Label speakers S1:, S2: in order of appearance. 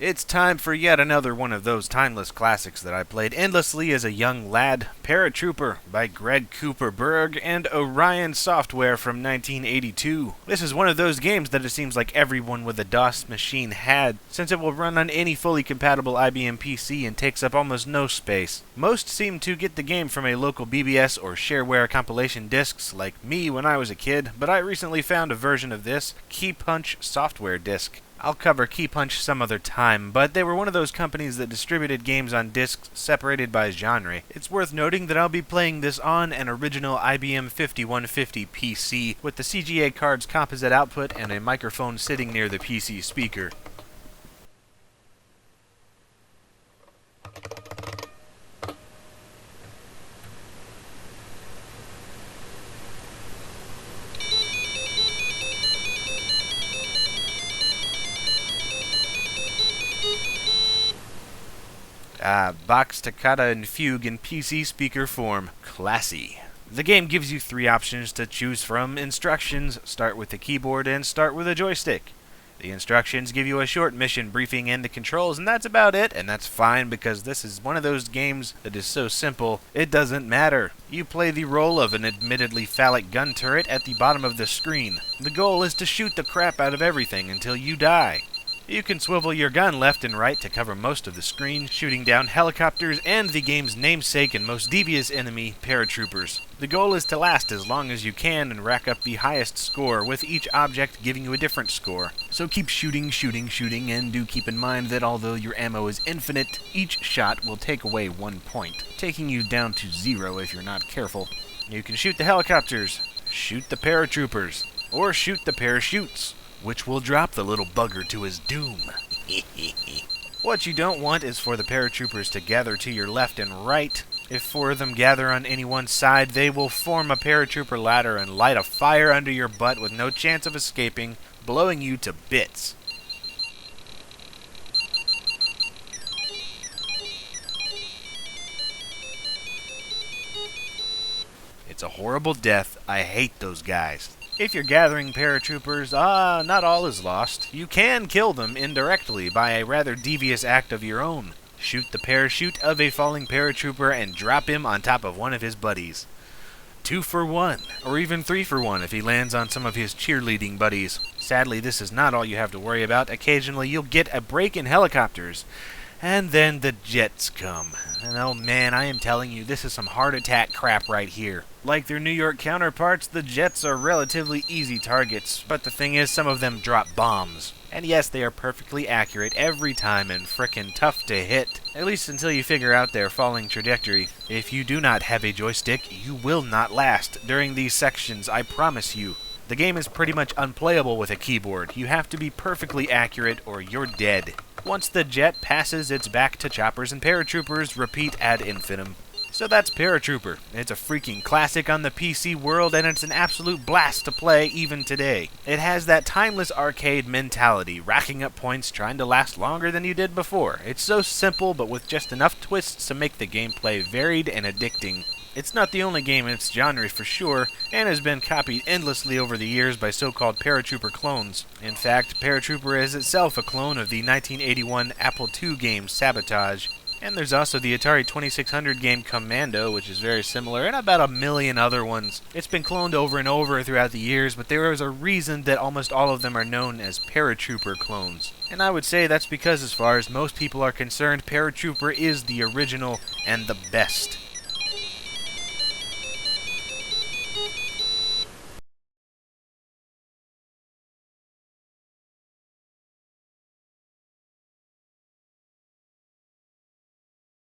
S1: It's time for yet another one of those timeless classics that I played endlessly as a young lad, Paratrooper by Greg Cooper Berg and Orion Software from 1982. This is one of those games that it seems like everyone with a DOS machine had, since it will run on any fully compatible IBM PC and takes up almost no space. Most seem to get the game from a local BBS or shareware compilation discs like me when I was a kid, but I recently found a version of this Key Punch software disc. I'll cover Key Punch some other time, but they were one of those companies that distributed games on discs separated by genre. It's worth noting that I'll be playing this on an original IBM 5150 PC with the CGA card's composite output and a microphone sitting near the PC speaker. Vox Toccata and Fugue in PC speaker form. Classy. The game gives you three options to choose from. Instructions, start with the keyboard, and start with a joystick. The instructions give you a short mission briefing and the controls, and that's about it, and that's fine because this is one of those games that is so simple, it doesn't matter. You play the role of an admittedly phallic gun turret at the bottom of the screen. The goal is to shoot the crap out of everything until you die. You can swivel your gun left and right to cover most of the screen, shooting down helicopters and the game's namesake and most devious enemy, paratroopers. The goal is to last as long as you can and rack up the highest score, with each object giving you a different score. So keep shooting, and do keep in mind that although your ammo is infinite, each shot will take away 1 point, taking you down to 0 if you're not careful. You can shoot the helicopters, shoot the paratroopers, or shoot the parachutes, which will drop the little bugger to his doom. What you don't want is for the paratroopers to gather to your left and right. If four of them gather on any one side, they will form a paratrooper ladder and light a fire under your butt with no chance of escaping, blowing you to bits. It's a horrible death. I hate those guys. If you're gathering paratroopers, not all is lost. You can kill them indirectly by a rather devious act of your own. Shoot the parachute of a falling paratrooper and drop him on top of one of his buddies. 2 for 1, or even 3 for 1 if he lands on some of his cheerleading buddies. Sadly, this is not all you have to worry about. Occasionally you'll get a break in helicopters. And then the jets come. And oh man, I am telling you, this is some heart attack crap right here. Like their New York counterparts, the jets are relatively easy targets, but the thing is, some of them drop bombs. And yes, they are perfectly accurate every time and frickin' tough to hit, at least until you figure out their falling trajectory. If you do not have a joystick, you will not last during these sections, I promise you. The game is pretty much unplayable with a keyboard. You have to be perfectly accurate or you're dead. Once the jet passes, it's back to choppers and paratroopers, repeat ad infinitum. So that's Paratrooper. It's a freaking classic on the PC world, and it's an absolute blast to play even today. It has that timeless arcade mentality, racking up points, trying to last longer than you did before. It's so simple, but with just enough twists to make the gameplay varied and addicting. It's not the only game in its genre for sure, and has been copied endlessly over the years by so-called Paratrooper clones. In fact, Paratrooper is itself a clone of the 1981 Apple II game Sabotage. And there's also the Atari 2600 game Commando, which is very similar, and about a million other ones. It's been cloned over and over throughout the years, but there is a reason that almost all of them are known as Paratrooper clones. And I would say that's because as far as most people are concerned, Paratrooper is the original and the best.